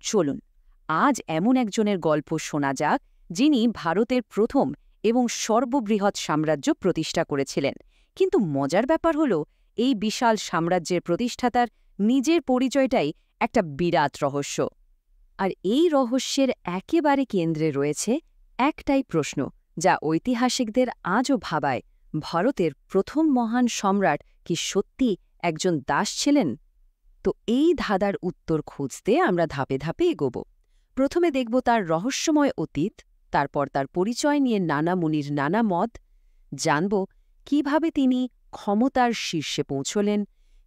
চলুন আজ এমন একজনের গল্প শোনা যাক যিনি ভারতের প্রথম এবং সর্ববৃহৎ সাম্রাজ্য প্রতিষ্ঠা করেছিলেন। কিন্তু মজার ব্যাপার হল এই বিশাল সাম্রাজ্যের প্রতিষ্ঠাতার নিজের পরিচয়টাই একটা বিরাট রহস্য। আর এই রহস্যের একেবারে কেন্দ্রে রয়েছে একটাই প্রশ্ন, যা ঐতিহাসিকদের আজও ভাবায়: ভারতের প্রথম মহান সম্রাট কি সত্যি একজন দাস ছিলেন? তো এই ধাঁধার উত্তর খুঁজতে আমরা ধাপে ধাপে এগোব। প্রথমে দেখব তার রহস্যময় অতীত, তারপর তার পরিচয় নিয়ে নানা মুনির নানা মত, জানব কিভাবে তিনি ক্ষমতার শীর্ষে পৌঁছলেন,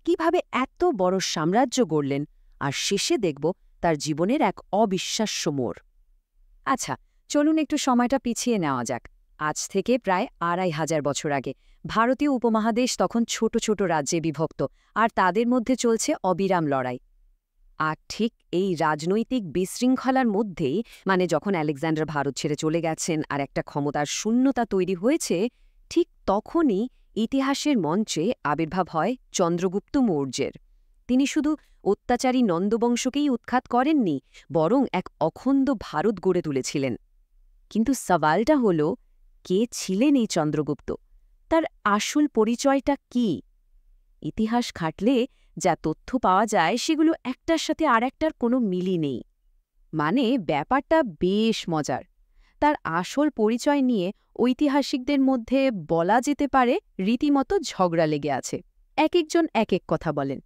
কিভাবে এত বড় সাম্রাজ্য গড়লেন, আর শেষে দেখব তার জীবনের এক অবিশ্বাস্য মোড়। আচ্ছা, চলুন একটু সময়টা পিছিয়ে নেওয়া যাক। আজ থেকে প্রায় ২৫০০ বছর আগে ভারতীয় উপমহাদেশ তখন ছোট ছোট রাজ্যে বিভক্ত, আর তাদের মধ্যে চলছে অবিরাম লড়াই। আর ঠিক এই রাজনৈতিক বিশৃঙ্খলার মধ্যেই, মানে যখন আলেকজান্ডার ভারত ছেড়ে চলে গেছেন আর একটা ক্ষমতার শূন্যতা তৈরি হয়েছে, ঠিক তখনই ইতিহাসের মঞ্চে আবির্ভাব হয় চন্দ্রগুপ্ত মৌর্যের। তিনি শুধু অত্যাচারী নন্দবংশকেই উৎখাত করেননি, বরং এক অখণ্ড ভারত গড়ে তুলেছিলেন। কিন্তু সওয়ালটা হল, কে ছিলেন এই চন্দ্রগুপ্ত? তার আসল পরিচয়টা কি? ইতিহাস ঘাঁটলে যা তথ্য পাওয়া যায় সেগুলো একটার সাথে আরেকটার কোনো মিলই নেই। মানে ব্যাপারটা বেশ মজার। তার আসল পরিচয় নিয়ে ঐতিহাসিকদের মধ্যে বলা যেতে পারে রীতিমতো ঝগড়া লেগে আছে। এক একজন এক এক কথা বলেন।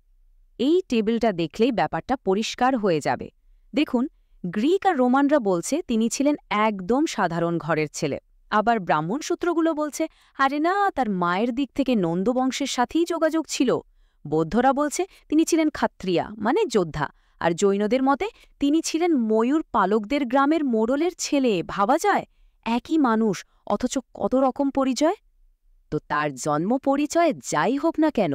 এই টেবিলটা দেখলেই ব্যাপারটা পরিষ্কার হয়ে যাবে। দেখুন, গ্রিক আর রোমানরা বলছে তিনি ছিলেন একদম সাধারণ ঘরের ছেলে। আবার ব্রাহ্মণ সূত্রগুলো বলছে আরে না, তার মায়ের দিক থেকে নন্দবংশের সাথেই যোগাযোগ ছিল। বৌদ্ধরা বলছে তিনি ছিলেন ক্ষত্রিয়া, মানে যোদ্ধা। আর জৈনদের মতে তিনি ছিলেন ময়ূর পালকদের গ্রামের মোড়লের ছেলে। ভাবা যায়, একই মানুষ, অথচ কত রকম পরিচয়। তো তার জন্ম পরিচয় যাই হোক না কেন,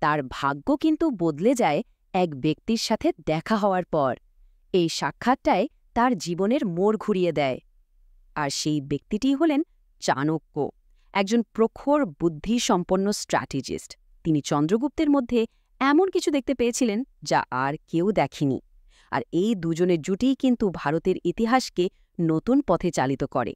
তার ভাগ্য কিন্তু বদলে যায় এক ব্যক্তির সাথে দেখা হওয়ার পর। এই সাক্ষাৎটাই তার জীবনের মোড় ঘুরিয়ে দেয়। আর সেই ব্যক্তিটি হলেন চাণক্য, একজন প্রখর বুদ্ধিসম্পন্ন স্ট্র্যাটেজিস্ট। তিনি চন্দ্রগুপ্তের মধ্যে এমন কিছু দেখতে পেয়েছিলেন যা আর কেউ দেখেনি। আর এই দুজনের জুটিই কিন্তু ভারতের ইতিহাসকে নতুন পথে চালিত করে।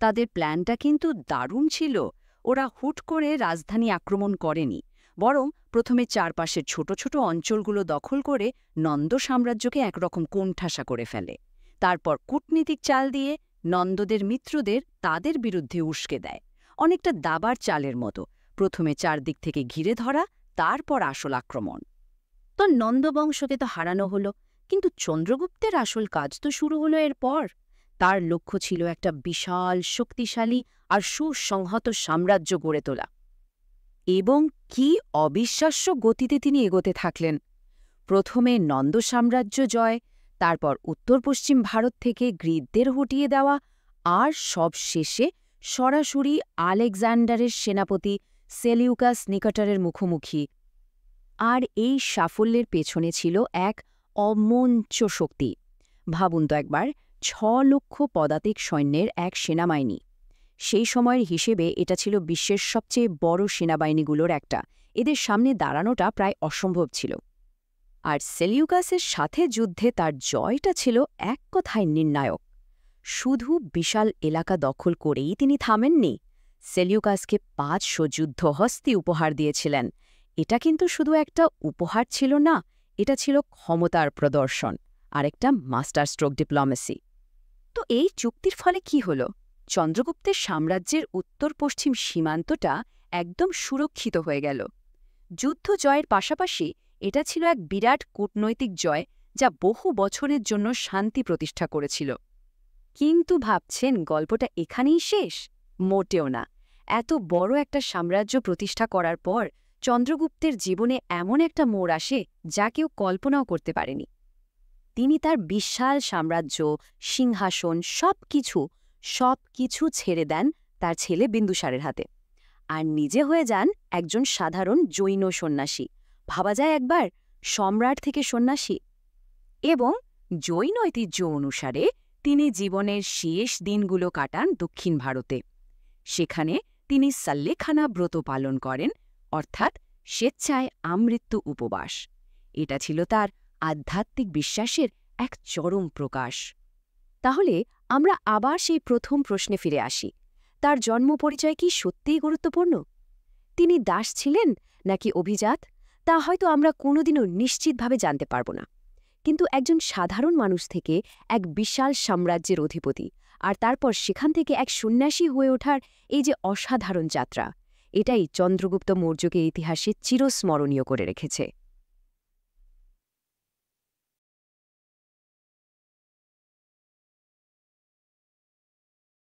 তাদের প্ল্যানটা কিন্তু দারুণ ছিল। ওরা হুট করে রাজধানী আক্রমণ করেনি, বরং প্রথমে চারপাশের ছোট ছোট অঞ্চলগুলো দখল করে নন্দ সাম্রাজ্যকে একরকম কোণঠাসা করে ফেলে। তারপর কূটনীতিক চাল দিয়ে নন্দদের মিত্রদের তাদের বিরুদ্ধে উস্কে দেয়, অনেকটা দাবার চালের মতো। প্রথমে চারদিক থেকে ঘিরে ধরা, তারপর আসল আক্রমণ। তো নন্দবংশকে তো হারানো হলো, কিন্তু চন্দ্রগুপ্তের আসল কাজ তো শুরু হলো এরপর। তার লক্ষ্য ছিল একটা বিশাল, শক্তিশালী আর সুসংহত সাম্রাজ্য গড়ে তোলা। এবং কি অবিশ্বাস্য গতিতে তিনি এগোতে থাকলেন। প্রথমে নন্দ সাম্রাজ্য জয়, তারপর উত্তর পশ্চিম ভারত থেকে গ্রীকদের হটিয়ে দেওয়া, আর সব শেষে সরাসরি আলেকজান্ডারের সেনাপতি সেলিউকাস নিকাটরের মুখোমুখি। আর এই সাফল্যের পেছনে ছিল এক অমঞ্চ শক্তি। ভাবুন তো একবার, ৬,০০,০০০ পদাতিক সৈন্যের এক সেনাবাহিনী। সেই সময়ের হিসেবে এটা ছিল বিশ্বের সবচেয়ে বড় সেনাবাহিনীগুলোর একটা। এদের সামনে দাঁড়ানোটা প্রায় অসম্ভব ছিল। আর সেলিউকাসের সাথে যুদ্ধে তার জয়টা ছিল এক কথায় নির্ণায়ক। শুধু বিশাল এলাকা দখল করেই তিনি থামেননি, সেলিউকাসকে ৫০০ যুদ্ধহস্তি উপহার দিয়েছিলেন। এটা কিন্তু শুধু একটা উপহার ছিল না, এটা ছিল ক্ষমতার প্রদর্শন আর একটা মাস্টার স্ট্রোক ডিপ্লোমেসি। তো এই চুক্তির ফলে কি হল? চন্দ্রগুপ্তের সাম্রাজ্যের উত্তর পশ্চিম সীমান্তটা একদম সুরক্ষিত হয়ে গেল। যুদ্ধ জয়ের পাশাপাশি এটা ছিল এক বিরাট কূটনৈতিক জয়, যা বহু বছরের জন্য শান্তি প্রতিষ্ঠা করেছিল। কিন্তু ভাবছেন গল্পটা এখানেই শেষ? মোটেও না। এত বড় একটা সাম্রাজ্য প্রতিষ্ঠা করার পর চন্দ্রগুপ্তের জীবনে এমন একটা মোড় আসে যা কেউ কল্পনাও করতে পারেনি। তিনি তার বিশাল সাম্রাজ্য, সিংহাসন, সবকিছু ছেড়ে দেন তার ছেলে বিন্দুসারের হাতে, আর নিজে হয়ে যান একজন সাধারণ জৈন সন্ন্যাসী। ভাবা যায় একবার, সম্রাট থেকে সন্ন্যাসী। এবং জৈন ঐতিহ্য অনুসারে তিনি জীবনের শেষ দিনগুলো কাটান দক্ষিণ ভারতে। সেখানে তিনি সাল্লেখানা ব্রত পালন করেন, অর্থাৎ স্বেচ্ছায় আমৃত্যু উপবাস। এটা ছিল তার আধ্যাত্মিক বিশ্বাসের এক চরম প্রকাশ। তাহলে আমরা আবার সেই প্রথম প্রশ্নে ফিরে আসি, তার জন্ম পরিচয় কি সত্যিই গুরুত্বপূর্ণ? তিনি দাস ছিলেন নাকি অভিজাত, তা হয়তো আমরা কোনোদিনও নিশ্চিতভাবে জানতে পারব না। কিন্তু একজন সাধারণ মানুষ থেকে এক বিশাল সাম্রাজ্যের অধিপতি, আর তারপর সেখান থেকে এক সন্ন্যাসী হয়ে ওঠার এই যে অসাধারণ যাত্রা, এটাই চন্দ্রগুপ্ত মৌর্যকে ইতিহাসে চিরস্মরণীয় করে রেখেছে।